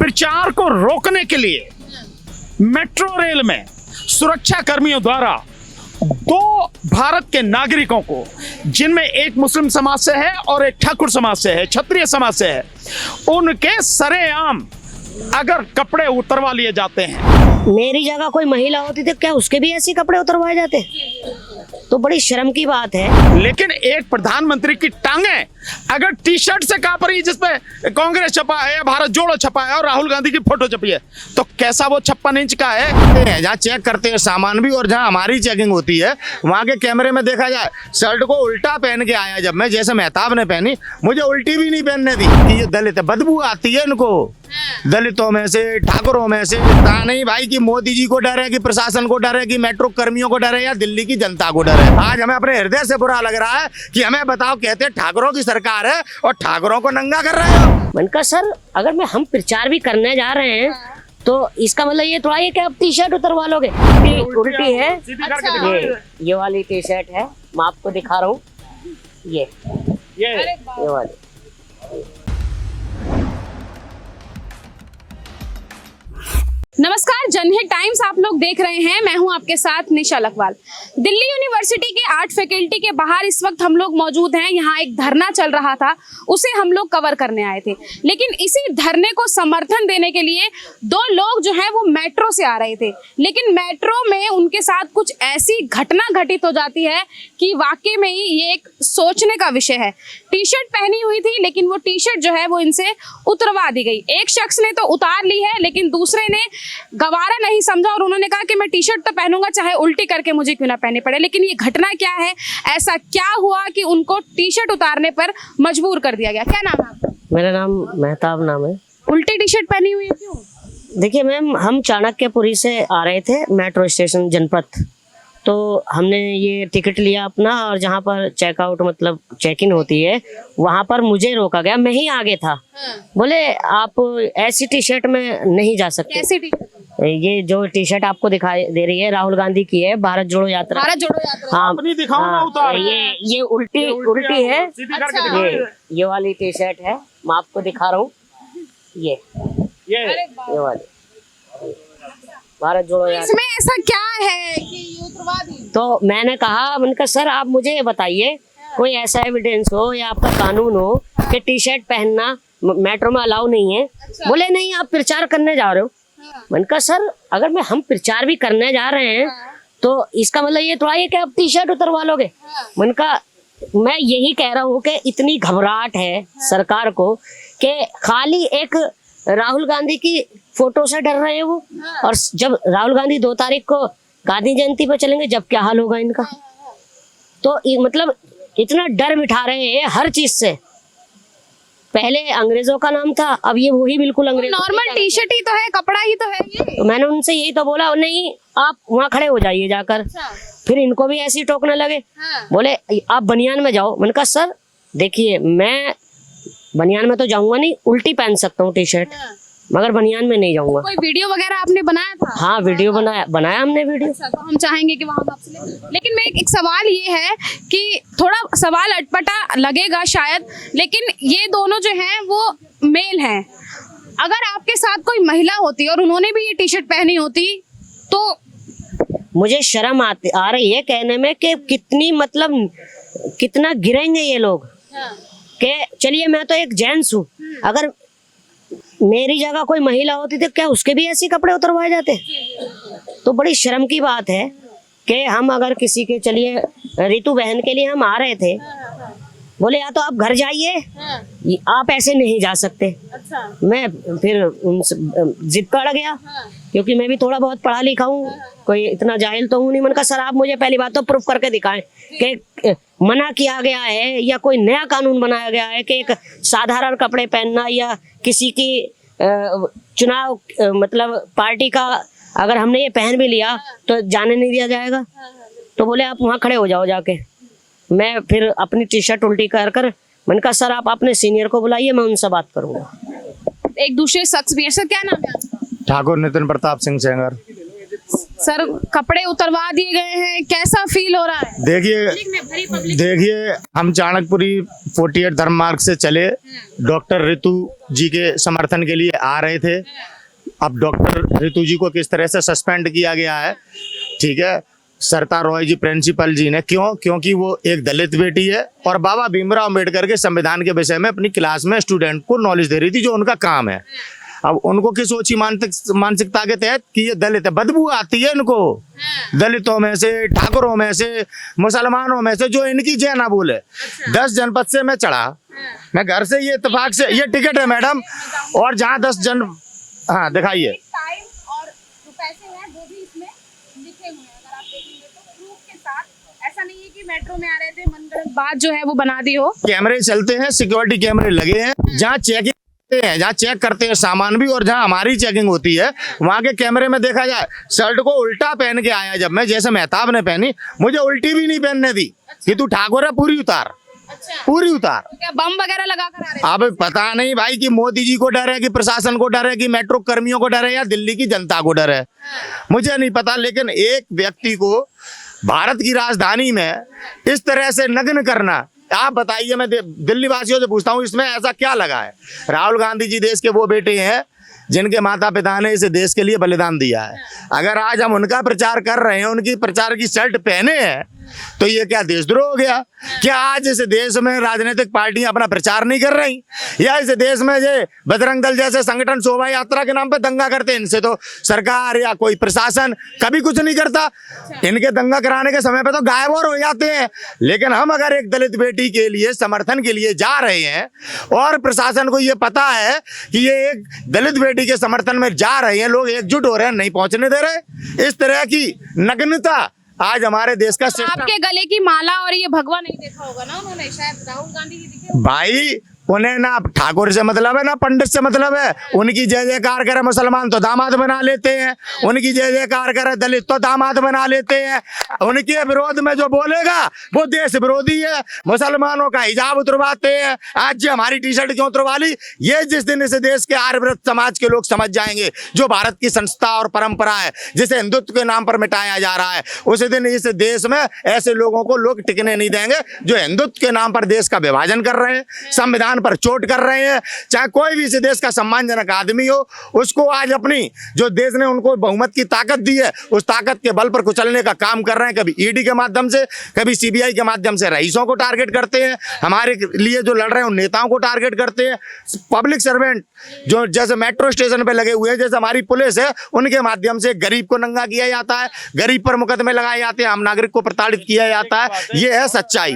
प्रचार को रोकने के लिए मेट्रो रेल में सुरक्षा कर्मियों द्वारा 2 भारत के नागरिकों को, जिनमें एक मुस्लिम समाज से है और एक ठाकुर समाज से है, क्षत्रिय समाज से है, उनके सरेआम अगर कपड़े उतरवा लिए जाते हैं। मेरी जगह कोई महिला होती तो क्या उसके भी ऐसे कपड़े उतरवाए जाते? तो बड़ी शर्म की बात है। लेकिन एक प्रधानमंत्री की टांगे अगर टी शर्ट से कांप रही है जिसपे कांग्रेस छपा है, भारत जोड़ो छपा है और राहुल गांधी की फोटो छपी है, तो कैसा वो 56 इंच का है? जहाँ चेक करते हैं सामान भी और जहाँ हमारी चेकिंग होती है वहाँ के कैमरे में देखा जाए, शर्ट को उल्टा पहन के आया जब मैं, जैसे मेहताब ने पहनी, मुझे उल्टी भी नहीं पहनने दी कि ये दलित है। बदबू आती है इनको, दलितों में से, ठाकुरों में से। कहा नहीं भाई कि मोदी जी को डर है, कि प्रशासन को डर है, कि मेट्रो कर्मियों को डर है, या दिल्ली की जनता को डर है। आज हमें अपने हृदय से बुरा लग रहा है कि हमें बताओ, कहते हैं ठाकुरों की सरकार है और ठाकुरों को नंगा कर रहे हो। मैंने कहा सर, अगर हम प्रचार भी करने जा रहे हैं तो इसका मतलब ये थोड़ा ये कि आप टी शर्ट उतरवा लोगे? उल्टी है। ये वाली टी शर्ट है, मैं आपको दिखा रहा हूँ। ये वाली। नमस्कार, जनहित टाइम्स आप लोग देख रहे हैं। मैं हूं आपके साथ निशा लखवाल। दिल्ली यूनिवर्सिटी के आर्ट फैकल्टी के बाहर इस वक्त हम लोग मौजूद हैं। यहाँ एक धरना चल रहा था, उसे हम लोग कवर करने आए थे। लेकिन इसी धरने को समर्थन देने के लिए 2 लोग जो हैं वो मेट्रो से आ रहे थे, लेकिन मेट्रो में उनके साथ कुछ ऐसी घटना घटित हो जाती है कि वाकई में ही ये एक सोचने का विषय है। टी शर्ट पहनी हुई थी, लेकिन वो टी शर्ट जो है वो इनसे उतरवा दी गई। एक शख्स ने तो उतार ली है, लेकिन दूसरे ने गवारा नहीं समझा और उन्होंने कहा कि मैं टी शर्ट तो पहनूंगा चाहे उल्टी करके मुझे क्यों ना पहने पड़े। लेकिन ये घटना क्या है, ऐसा क्या हुआ कि उनको टी शर्ट उतारने पर मजबूर कर दिया गया? क्या नाम है आपका? मेरा नाम मेहताब नाम है। उल्टी टी शर्ट पहनी हुई है क्यों? देखिए मैम, हम चाणक्यपुरी से आ रहे थे मेट्रो स्टेशन जनपथ, तो हमने ये टिकट लिया अपना, और जहाँ पर चेकआउट मतलब चेक इन होती है वहाँ पर मुझे रोका गया। मैं ही आगे था। बोले आप ऐसी टी शर्ट में नहीं जा सकते। कैसी टी शर्ट? ये जो टी शर्ट आपको दिखाई दे रही है राहुल गांधी की है, भारत जोड़ो यात्रा। भारत जोड़ो यात्रा। हाँ, अपनी दिखाओ ना उतार। ये उल्टी है। अच्छा। ये वाली टी शर्ट है, मैं आपको दिखा रहा हूँ। ये वाली भारत जोड़ो यात्रा। इसमें ऐसा क्या है कि ये उतरवा दी? तो मैंने कहा सर आप मुझे बताइए कोई ऐसा एविडेंस हो या आपका कानून हो कि टी शर्ट पहनना मेट्रो में अलाउ नहीं है। बोले नहीं, आप प्रचार करने जा रहे हो। मैंने कहा सर, अगर हम प्रचार भी करने जा रहे हैं तो इसका मतलब ये थोड़ा ये कि आप टी शर्ट उतरवा लोगे? मैंने कहा मैं यही कह रहा हूँ कि इतनी घबराहट है सरकार को कि खाली एक राहुल गांधी की फोटो से डर रहे हैं वो, और जब राहुल गांधी 2 तारीख को गांधी जयंती पर चलेंगे जब क्या हाल होगा इनका। तो मतलब इतना डर बिठा रहे हैं हर चीज से। पहले अंग्रेजों का नाम था, अब ये वही बिल्कुल अंग्रेज। नॉर्मल टी शर्ट ही तो है, कपड़ा ही तो है ये। तो मैंने उनसे यही तो बोला, नहीं आप वहाँ खड़े हो जाइए जाकर। फिर इनको भी ऐसे ही टोकने लगे। बोले आप बनियान में जाओ। मैंने कहा सर देखिए, मैं बनियान में तो जाऊंगा नहीं, उल्टी पहन सकता हूँ टी शर्ट, मगर बनियान में नहीं जाऊंगा। कोई वीडियो वगैरह आपने बनाया था? हाँ, वीडियो बनाया हमने वीडियो। अच्छा, तो हम चाहेंगे कि वहाँ आपसे लेकिन मैं एक सवाल ये है कि थोड़ा सवाल अटपटा लगेगा शायद, लेकिन ये दोनों जो हैं वो मेल हैं। अगर आपके साथ कोई महिला होती और उन्होंने भी ये टी शर्ट पहनी होती तो? मुझे शर्म आ रही है कहने में कि कितना गिरेंगे ये लोग। कि चलिए मैं तो एक जेंट्स हूँ, अगर मेरी जगह कोई महिला होती तो क्या उसके भी ऐसे कपड़े उतरवाए जाते? तो बड़ी शर्म की बात है कि हम अगर किसी के, चलिए रितु बहन के लिए हम आ रहे थे, बोले या तो आप घर जाइए, आप ऐसे नहीं जा सकते। अच्छा। मैं फिर उनसे जिद कर गया, क्योंकि मैं भी थोड़ा बहुत पढ़ा लिखा हूँ, कोई इतना जाहिल तो हूँ नहीं। मैंने कहा सर आप मुझे पहली बात तो प्रूफ करके दिखाएं कि मना किया गया है या कोई नया कानून बनाया गया है कि एक साधारण कपड़े पहनना या किसी की चुनाव मतलब पार्टी का अगर हमने ये पहन भी लिया तो जाने नहीं दिया जाएगा। तो बोले आप वहाँ खड़े हो जाओ जाके। मैं फिर अपनी टी शर्ट उल्टी कर मैंने कहा सर आप अपने सीनियर को बुलाइए, मैं उनसे बात करूंगा। एक दूसरे शख्स भी है। सर क्या नाम है आपका? ठाकुर नितिन प्रताप सिंह सेंगर। सर कपड़े उतरवा दिए गए हैं, कैसा फील हो रहा है? देखिए हम चाणक्यपुरी 48 धर्म मार्ग से चले, डॉक्टर ऋतु जी के समर्थन के लिए आ रहे थे। अब डॉक्टर ऋतु जी को किस तरह से सस्पेंड किया गया है, ठीक है, सरता रॉय जी प्रिंसिपल जी ने, क्योंकि वो एक दलित बेटी है और बाबा भीमराव अम्बेडकर के संविधान के विषय में अपनी क्लास में स्टूडेंट को नॉलेज दे रही थी, जो उनका काम है। अब उनको किस ओछी मानसिकता के तहत कि ये दलित है, बदबू आती है इनको दलितों में से, ठाकुरों में से, मुसलमानों में से, जो इनकी जय ना बोले। 10 जनपद से मैं चढ़ा, मैं घर से ये इत्तेफाक से, ये टिकट है मैडम, और जहाँ 10 जन, हाँ दिखाइए, टाइम और जो पैसे हैं वो भी इसमें लिखे हुए हैं, अगर आप देखेंगे तो प्रूफ के साथ। ऐसा नहीं है कि मेट्रो में आ रहे थे मनगढ़ंत बात जो है वो बना दी हो। कैमरे चलते हैं, सिक्योरिटी कैमरे लगे हैं, जहाँ चेकिंग हैं, जहाँ चेक करते हैं सामान भी, और जहाँ हमारी चेकिंग होती है वहाँ के कैमरे में देखा जाए। शर्ट को उल्टा पहन के आया जब मैं, जैसे मेहताब ने पहनी, मुझे उल्टी भी नहीं पहनने दी कि तू ठाकुर है, पूरी उतार, पूरी उतार। तो क्या बम वगैरह लगा कर आ रहे थे? अब पता नहीं भाई कि मोदी जी को डर है, कि प्रशासन को डर है, कि मेट्रो कर्मियों को डर है, या दिल्ली की जनता को डर है, मुझे नहीं पता। लेकिन एक व्यक्ति को भारत की राजधानी में इस तरह से नग्न करना, आप बताइए, मैं दिल्ली वासियों से पूछता हूँ, इसमें ऐसा क्या लगा है? राहुल गांधी जी देश के वो बेटे हैं जिनके माता पिता ने इस देश के लिए बलिदान दिया है। अगर आज हम उनका प्रचार कर रहे हैं, उनकी प्रचार की शर्ट पहने हैं, तो ये क्या देशद्रोह हो गया? क्या आज इस देश में राजनीतिक पार्टियां अपना प्रचार नहीं कर रही, या इस देश में ये बजरंग दल जैसे संगठन शोभा यात्रा के नाम पे दंगा करते हैं? इनसे तो सरकार या कोई प्रशासन कभी कुछ नहीं करता, इनके दंगा कराने के समय पे तो गायब और हो जाते हैं। लेकिन हम अगर एक दलित बेटी के लिए समर्थन के लिए जा रहे हैं, और प्रशासन को ये पता है कि ये एक दलित बेटी के समर्थन में जा रहे हैं, लोग एकजुट हो रहे हैं, नहीं पहुंचने दे रहे, इस तरह की नग्नता आज हमारे देश का तो आपके गले की माला और ये भगवा नहीं देखा होगा ना उन्होंने, शायद राहुल गांधी जी दिखे। भाई उन्हें ना ठाकुर से मतलब है ना पंडित से मतलब है। उनकी जय जयकार करे मुसलमान तो दामाद बना लेते हैं, उनकी जय जयकार करे दलित तो दामाद बना लेते हैं। उनके विरोध में जो बोलेगा वो देश विरोधी है। मुसलमानों का हिजाब उतरवाते हैं, आज जो हमारी टी शर्ट क्यों उतरवा ली, ये जिस दिन इस देश के आर्यव्रत समाज के लोग समझ जाएंगे, जो भारत की संस्था और परंपरा है जिसे हिंदुत्व के नाम पर मिटाया जा रहा है, उस दिन इस देश में ऐसे लोगों को लोग टिकने नहीं देंगे जो हिंदुत्व के नाम पर देश का विभाजन कर रहे हैं, संविधान पर चोट कर रहे हैं। चाहे कोई भी इस देश का सम्मानजनक आदमी हो, उसको आज अपनी जो देश ने उनको बहुमत की ताकत दी है, उस ताकत के बल पर कुचलने का काम कर रहे हैं। कभी ईडी के माध्यम से, कभी सीबीआई के माध्यम से रईसों को टारगेट करते हैं, हमारे लिए जो लड़ रहे हैं उन नेताओं को टारगेट करते हैं। पब्लिक सर्वेंट जो जैसे मेट्रो स्टेशन पे लगे हुए हैं, जैसे हमारी पुलिस है, उनके माध्यम से गरीब को नंगा किया जाता है, गरीब पर मुकदमे लगाए जाते हैं, आम नागरिक को प्रताड़ित किया जाता है। ये है सच्चाई।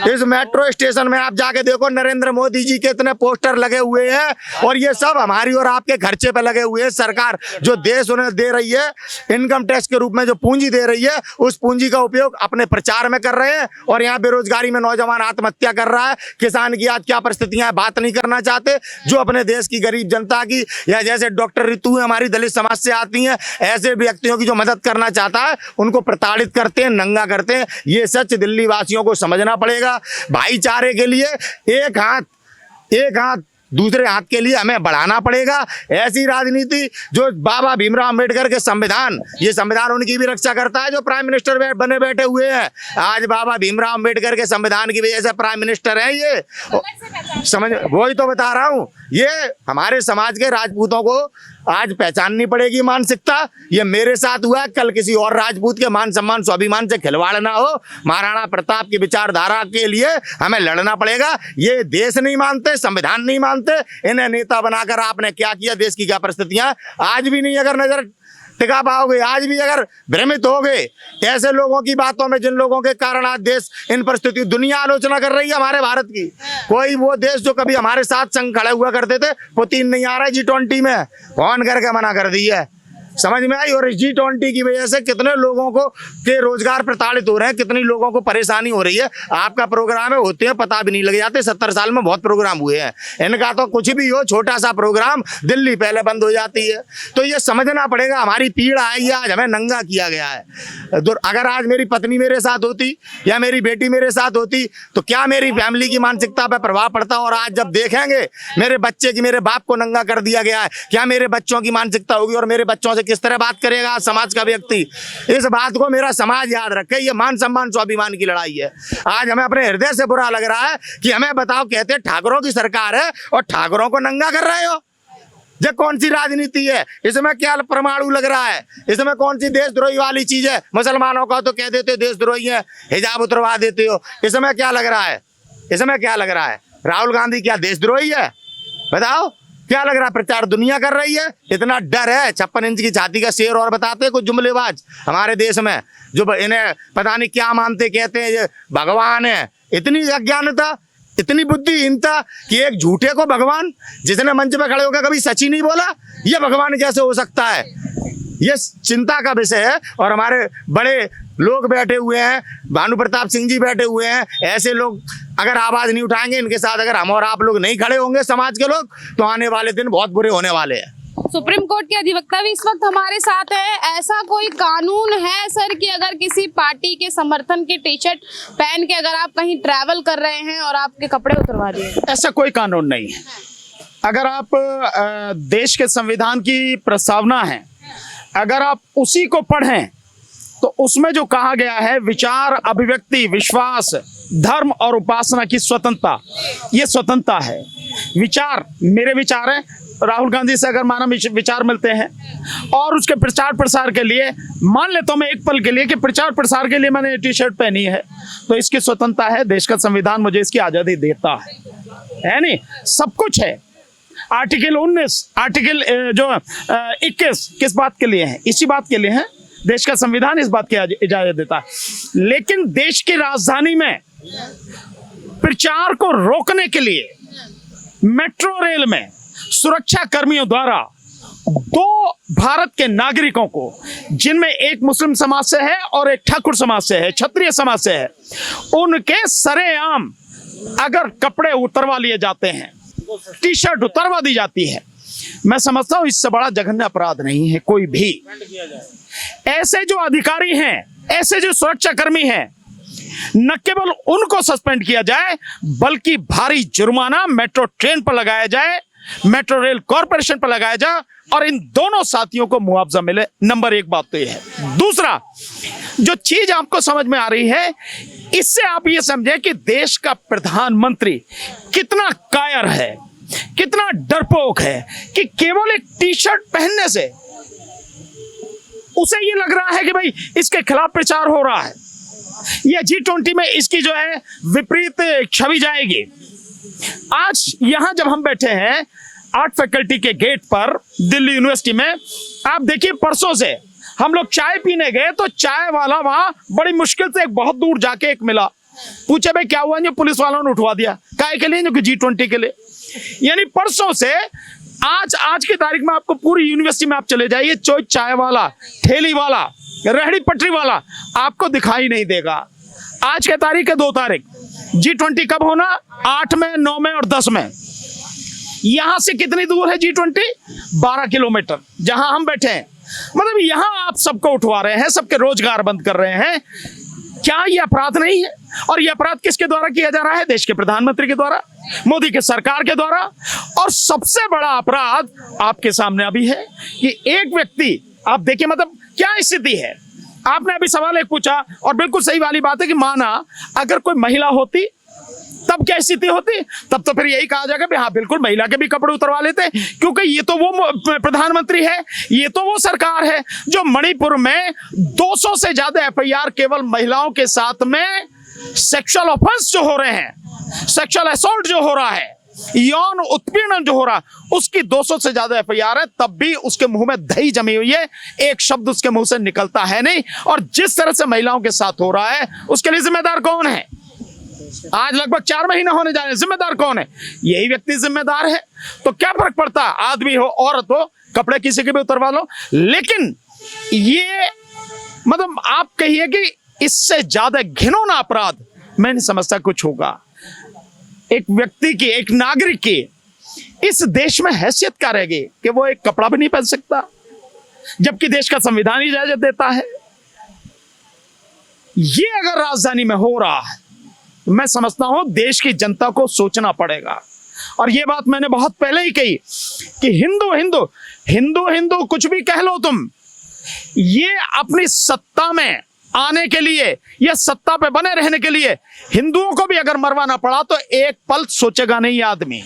इस मेट्रो स्टेशन में आप जाके देखो, नरेंद्र मोदी जी के इतने पोस्टर लगे हुए हैं, और ये सब हमारी और आपके खर्चे पे लगे हुए हैं। सरकार जो देश उन्हें दे रही है, इनकम टैक्स के रूप में जो पूंजी दे रही है, उस पूंजी का उपयोग अपने प्रचार में कर रहे हैं। और यहाँ बेरोजगारी में नौजवान आत्महत्या कर रहा है, किसान की आज क्या परिस्थितियां, बात नहीं करना चाहते। जो अपने देश की गरीब जनता की, या जैसे डॉक्टर ऋतु हमारी दलित समाज से आती हैं, ऐसे व्यक्तियों की जो मदद करना चाहता है, उनको प्रताड़ित करते हैं, नंगा करते हैं। ये सच दिल्ली वासियों को समझना पड़ेगा। भाईचारे के लिए एक हाथ दूसरे हाथ के लिए हमें बढ़ाना पड़ेगा। ऐसी राजनीति जो बाबा भीमराव अम्बेडकर के संविधान, ये संविधान उनकी भी रक्षा करता है जो प्राइम मिनिस्टर बने बैठे हुए हैं। आज बाबा भीमराव अम्बेडकर के संविधान की वजह से प्राइम मिनिस्टर हैं ये, समझ, वही तो बता रहा हूँ। ये हमारे समाज के राजपूतों को आज पहचाननी पड़ेगी मानसिकता। ये मेरे साथ हुआ, कल किसी और राजपूत के मान सम्मान स्वाभिमान से खिलवाड़ ना हो। महाराणा प्रताप की विचारधारा के लिए हमें लड़ना पड़ेगा। ये देश नहीं मानते, संविधान नहीं मानते, इन्हें नेता बनाकर आपने क्या किया, देश की क्या परिस्थितियां, आज भी नहीं अगर नजर टिका पाओगे, आज भी अगर भ्रमित हो गए ऐसे लोगों की बातों में, जिन लोगों के कारण आज देश इन परिस्थितियों, दुनिया आलोचना कर रही है हमारे भारत की। कोई वो देश जो कभी हमारे साथ संग खड़े हुआ करते थे, पुतिन नहीं आ रहा है G20 में, फोन करके मना कर दी है, समझ में आई। और G20 की वजह से कितने लोगों को के रोजगार प्रताड़ित हो रहे हैं, कितनी लोगों को परेशानी हो रही है। आपका प्रोग्राम है, होते हैं पता भी नहीं लग जाते। 70 साल में बहुत प्रोग्राम हुए हैं, इनका तो कुछ भी हो, छोटा सा प्रोग्राम, दिल्ली पहले बंद हो जाती है। तो ये समझना पड़ेगा, हमारी पीड़ा आई है, आज हमें नंगा किया गया है। अगर आज मेरी पत्नी मेरे साथ होती या मेरी बेटी मेरे साथ होती, तो क्या मेरी फैमिली की मानसिकता पर प्रभाव पड़ता। और आज जब देखेंगे मेरे बच्चे की, मेरे बाप को नंगा कर दिया गया है, क्या मेरे बच्चों की मानसिकता होगी और मेरे बच्चों से किस तरह बात करेगा समाज का व्यक्ति। इस बात को मेरा समाज याद रखे, ये मान सम्मान स्वाभिमान की लड़ाई है। आज हमें अपने हृदय से बुरा लग रहा है कि हमें बताओ, कहते ठाकुरों की सरकार है और ठाकुरों को नंगा कर रहे हो। ये कौन सी राजनीति है? इसमें क्या परमाणु लग रहा है? इसमें कौन सी देशद्रोही वाली चीज है? मुसलमानों का तो कह देते हो देशद्रोही है, हिजाब उतरवा देते हो। इसमें क्या लग रहा है? इसमें क्या लग रहा है? राहुल गांधी क्या देशद्रोही है? बताओ क्या लग रहा है? प्रचार दुनिया कर रही है। इतना डर है, 56 इंच की छाती का शेर। और बताते हैं कुछ जुमलेबाज हमारे देश में जो इन्हें पता नहीं क्या मानते, कहते हैं ये भगवान है। इतनी अज्ञानता, इतनी बुद्धिहीनता कि एक झूठे को भगवान, जिसने मंच पे खड़े होकर कभी सच ही नहीं बोला, ये भगवान कैसे हो सकता है? ये चिंता का विषय है। और हमारे बड़े लोग बैठे हुए हैं, भानु प्रताप सिंह जी बैठे हुए हैं। ऐसे लोग अगर आवाज नहीं उठाएंगे, इनके साथ अगर हम और आप लोग नहीं खड़े होंगे समाज के लोग, तो आने वाले दिन बहुत बुरे होने वाले हैं। सुप्रीम कोर्ट के अधिवक्ता भी इस वक्त हमारे साथ है। ऐसा कोई कानून है सर कि अगर किसी पार्टी के समर्थन के टी शर्ट पहन के अगर आप कहीं ट्रैवल कर रहे हैं और आपके कपड़े उतरवा दिए? ऐसा कोई कानून नहीं है। अगर आप देश के संविधान की प्रस्तावना है, अगर आप उसी को पढ़ें तो उसमें जो कहा गया है, विचार, अभिव्यक्ति, विश्वास, धर्म और उपासना की स्वतंत्रता, ये स्वतंत्रता है। विचार मेरे विचार हैं, राहुल गांधी से अगर माना विचार मिलते हैं और उसके प्रचार प्रसार के लिए मान लेता हूं मैं एक पल के लिए कि प्रचार प्रसार के लिए मैंने टी शर्ट पहनी है, तो इसकी स्वतंत्रता है। देश का संविधान मुझे इसकी आजादी देता है नहीं? सब कुछ है। आर्टिकल 19, आर्टिकल जो 21 किस बात के लिए है? इसी बात के लिए है। देश का संविधान इस बात की इजाजत देता है। लेकिन देश की राजधानी में प्रचार को रोकने के लिए मेट्रो रेल में सुरक्षा कर्मियों द्वारा 2 भारत के नागरिकों को, जिनमें एक मुस्लिम समाज से है और एक ठाकुर समाज से है, क्षत्रिय समाज से है, उनके सरेआम अगर कपड़े उतरवा लिए जाते हैं, टी शर्ट उतरवा दी जाती है, मैं समझता हूं इससे बड़ा जघन्य अपराध नहीं है कोई भी। ऐसे जो अधिकारी हैं, ऐसे जो सुरक्षा कर्मी हैं, न केवल उनको सस्पेंड किया जाए बल्कि भारी जुर्माना मेट्रो ट्रेन पर लगाया जाए, मेट्रो रेल कॉरपोरेशन पर लगाया जाए और इन दोनों साथियों को मुआवजा मिले। नंबर 1 बात तो यह है। दूसरा जो चीज आपको समझ में आ रही है, इससे आप ये समझे कि देश का प्रधानमंत्री कितना कायर है, कितना डरपोक है कि केवल एक टी शर्ट पहनने से उसे ये लग रहा है कि भाई इसके खिलाफ प्रचार हो रहा है, या G20 में इसकी जो है विपरीत छवि जाएगी। आज यहां जब हम बैठे हैं आर्ट फैकल्टी के गेट पर दिल्ली यूनिवर्सिटी में, आप देखिए परसों से हम लोग चाय पीने गए तो चाय वाला वहां बड़ी मुश्किल से एक बहुत दूर जाके एक मिला, पूछे भाई क्या हुआ? जो पुलिस वालों ने उठवा दिया। काहे के लिए? जो कि G20 के लिए। यानी परसों से आज की तारीख में आपको पूरी यूनिवर्सिटी में आप चले जाइए, चाय वाला, ठेली वाला, रेहड़ी पटरी वाला आपको दिखाई नहीं देगा। आज की तारीख है 2 तारीख। G20 कब होना? 8 में, 9 में और 10 में। यहां से कितनी दूर है G20? 12 किलोमीटर, जहां हम बैठे हैं। मतलब यहां आप सबको उठवा रहे हैं, सबके रोजगार बंद कर रहे हैं। क्या यह अपराध नहीं है? और यह अपराध किसके द्वारा किया जा रहा है? देश के प्रधानमंत्री के द्वारा, मोदी के सरकार के द्वारा। और सबसे बड़ा अपराध आपके सामने अभी है कि एक व्यक्ति, आप देखिए मतलब क्या स्थिति है। आपने अभी सवाल एक पूछा और बिल्कुल सही वाली बात है कि माना अगर कोई महिला होती तब क्या स्थिति होती? तब तो फिर यही कहा जाएगा हाँ बिल्कुल महिला के भी कपड़े उतरवा लेते, क्योंकि ये तो वो प्रधानमंत्री है, ये तो वो सरकार है जो मणिपुर में 200 से ज्यादा FIR केवल महिलाओं के साथ में सेक्सुअल ऑफेंस जो हो रहे हैं, सेक्सुअल असॉल्ट जो हो रहा है, यौन उत्पीड़न जो हो रहा, उसकी 200 से ज्यादा FIR है, तब भी उसके मुंह में दही जमी हुई है, एक शब्द उसके मुंह से निकलता है नहीं। और जिस तरह से महिलाओं के साथ हो रहा है उसके लिए जिम्मेदार कौन है? आज लगभग 4 महीने होने जा रहे हैं, जिम्मेदार कौन है? यही व्यक्ति जिम्मेदार है। तो क्या फर्क पड़ता, आदमी हो औरत हो, कपड़े किसी के भी उतरवा लो। लेकिन ये मतलब आप कहिए कि इससे ज्यादा घिनौना अपराध मैं नहीं समझता कुछ होगा। एक व्यक्ति की, एक नागरिक की इस देश में हैसियत क्या रहेगी कि वो एक कपड़ा भी नहीं पहन सकता, जबकि देश का संविधान इजाजत देता है। ये अगर राजधानी में हो रहा है, मैं समझता हूं देश की जनता को सोचना पड़ेगा। और ये बात मैंने बहुत पहले ही कही कि हिंदू हिंदू हिंदू हिंदू कुछ भी कह लो तुम, ये अपनी सत्ता में आने के लिए या सत्ता पे बने रहने के लिए हिंदुओं को भी अगर मरवाना पड़ा तो एक पल सोचेगा नहीं आदमी।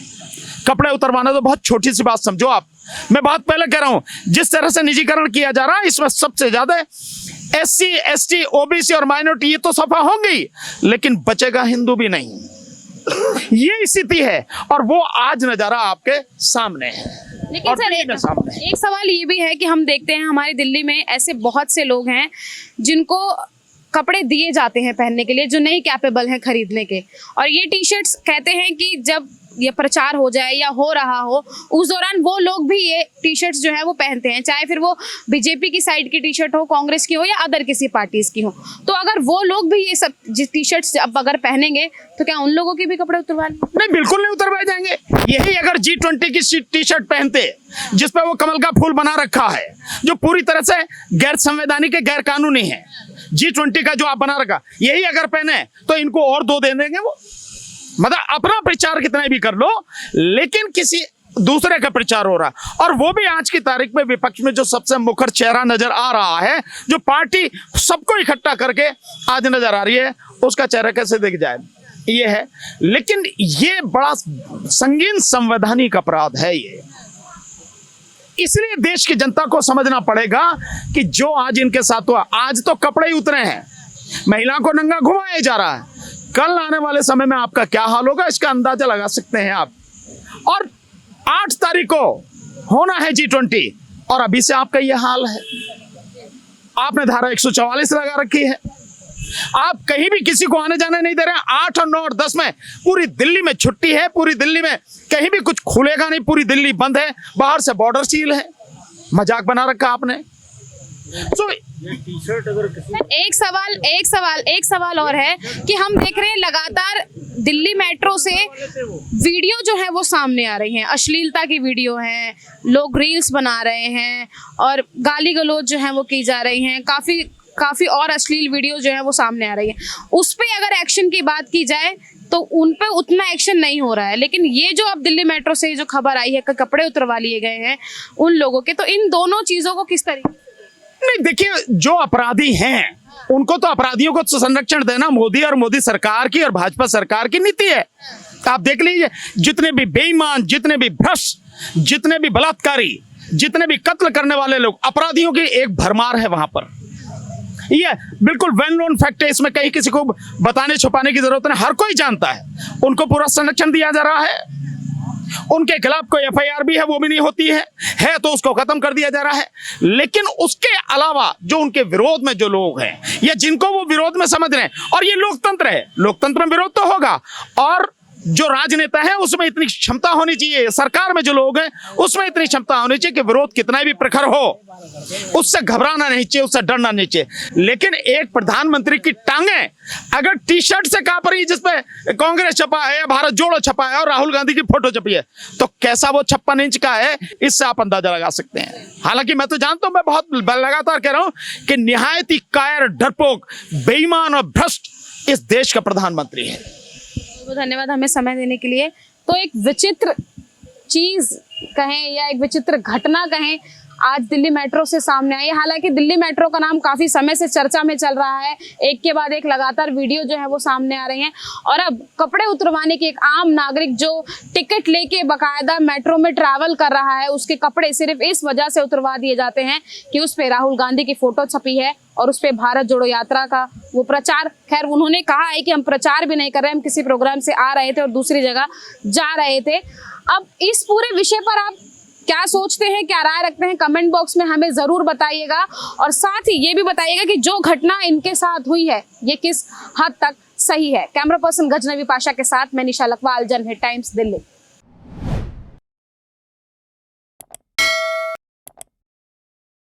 कपड़े उतरवाना तो बहुत छोटी सी बात समझो आप। मैं बहुत पहले कह रहा हूं, जिस तरह से निजीकरण किया जा रहा है इसमें सबसे ज्यादा SC ST OBC और माइनॉरिटी ये तो सफा होंगी, लेकिन बचेगा हिंदू भी नहीं। ये स्थिति है और वो आज नजारा आपके सामने है। लेकिन सर एक सवाल ये भी है कि हम देखते हैं हमारी दिल्ली में ऐसे बहुत से लोग हैं जिनको कपड़े दिए जाते हैं पहनने के लिए, जो नहीं कैपेबल हैं खरीदने के, और ये टी शर्ट्स कहते हैं कि जब ये प्रचार हो जाए या हो रहा हो उस दौरान वो लोग भी ये टी शर्ट्स जो है वो पहनते हैं, चाहे फिर वो बीजेपी की साइड की टी शर्ट हो, कांग्रेस की हो या अदर किसी पार्टीज की हो। तो अगर वो लोग भी ये सब टी शर्ट्स अब अगर पहनेंगे तो क्या उन लोगों के भी कपड़े उतरवा लें? नहीं, बिल्कुल नहीं उतरवाए जाएंगे। यही अगर G20 की टी शर्ट पहनते जिसपे वो कमल का फूल बना रखा है, जो पूरी तरह से गैर संवैधानिक है, गैर कानूनी है, G20 का जो आप बना रखा, यही अगर पहने तो इनको और 2 दे देंगे वो। मतलब अपना प्रचार कितना भी कर लो, लेकिन किसी दूसरे का प्रचार हो रहा, और वो भी आज की तारीख में विपक्ष में जो सबसे मुखर चेहरा नजर आ रहा है, जो पार्टी सबको इकट्ठा करके आज नजर आ रही है, उसका चेहरा कैसे दिख जाए, ये है। लेकिन ये बड़ा संगीन संवैधानिक अपराध है ये, इसलिए देश की जनता को समझना पड़ेगा कि जो आज इनके साथ हुआ, आज तो कपड़े ही उतरे हैं, महिला को नंगा घुमाया जा रहा है, कल आने वाले समय में आपका क्या हाल होगा इसका अंदाजा लगा सकते हैं आप। और 8 तारीख को होना है G20 और अभी से आपका यह हाल है। आपने धारा 144 लगा रखी है, आप कहीं भी किसी को आने जाने नहीं दे रहे हैं। 8 और 9 और 10 में पूरी दिल्ली में छुट्टी है, पूरी दिल्ली में कहीं भी कुछ खुलेगा नहीं, पूरी दिल्ली बंद है, बाहर से बॉर्डर सील है। मजाक बना रखा आपने। तो एक सवाल और है कि हम देख रहे हैं लगातार दिल्ली मेट्रो से वीडियो जो है वो सामने आ रही हैं, अश्लीलता की वीडियो हैं, लोग रील्स बना रहे हैं और गाली गलौज जो है वो की जा रही हैं, काफी और अश्लील वीडियो जो है वो सामने आ रही है। उस पे अगर एक्शन की बात की जाए तो उन पे उतना एक्शन नहीं हो रहा है, लेकिन ये जो अब दिल्ली मेट्रो से जो खबर आई है कि कपड़े उतरवा लिए गए हैं उन लोगों के, तो इन दोनों चीजों को किस तरीके? नहीं, देखिए, जो अपराधी हैं उनको तो अपराधियों को संरक्षण देना मोदी और मोदी सरकार की और भाजपा सरकार की नीति है। आप देख लीजिए, जितने भी बेईमान, जितने भी भ्रष्ट, जितने भी बलात्कारी, जितने भी कत्ल करने वाले लोग, अपराधियों की एक भरमार है वहां पर। ये बिल्कुल वेल नोन फैक्ट है, इसमें कहीं किसी को बताने छुपाने की जरूरत नहीं, हर कोई जानता है। उनको पूरा संरक्षण दिया जा रहा है, उनके खिलाफ कोई FIR भी है वो भी नहीं होती है तो उसको खत्म कर दिया जा रहा है। लेकिन उसके अलावा जो उनके विरोध में जो लोग हैं या जिनको वो विरोध में समझ रहे हैं, और ये लोकतंत्र है, लोकतंत्र में विरोध तो होगा, और जो राजनेता है उसमें इतनी क्षमता होनी चाहिए, सरकार में जो लोग हैं उसमें इतनी क्षमता होनी चाहिए कि विरोध कितना भी प्रखर हो उससे घबराना नहीं चाहिए, उससे डरना नहीं चाहिए। लेकिन एक प्रधानमंत्री की टांगे अगर टी शर्ट से कांप रही जिसपे कांग्रेस छपा है या भारत जोड़ो छपा है और राहुल गांधी की फोटो छपी है, तो कैसा वो 56 इंच का है, इससे आप अंदाजा लगा सकते हैं। हालांकि मैं तो जानता हूं, मैं बहुत लगातार कह रहा हूं कि निहायत ही कायर, डरपोक, बेईमान और भ्रष्ट इस देश का प्रधानमंत्री है। धन्यवाद हमें समय देने के लिए। तो एक विचित्र चीज कहें या एक विचित्र घटना कहें, आज दिल्ली मेट्रो से सामने आई। हालांकि दिल्ली मेट्रो का नाम काफी समय से चर्चा में चल रहा है, एक के बाद एक लगातार वीडियो जो है वो सामने आ रही हैं, और अब कपड़े उतरवाने की एक आम नागरिक जो टिकट लेके बकायदा मेट्रो में ट्रैवल कर रहा है, उसके कपड़े सिर्फ इस वजह से उतरवा दिए जाते हैं कि उस पे राहुल गांधी की फोटो छपी है और उस पे भारत जोड़ो यात्रा का वो प्रचार। खैर, उन्होंने कहा है कि हम प्रचार भी नहीं कर रहे, हम किसी प्रोग्राम से आ रहे थे और दूसरी जगह जा रहे थे। अब इस पूरे विषय पर आप क्या सोचते हैं, क्या राय रखते हैं, कमेंट बॉक्स में हमें जरूर बताइएगा, और साथ ही ये भी बताइएगा कि जो घटना इनके साथ हुई है ये किस हद तक सही है। कैमरा पर्सन गजनवी पाशा के साथ मैं निशा लखवाल, जनहित टाइम्स, दिल्ली।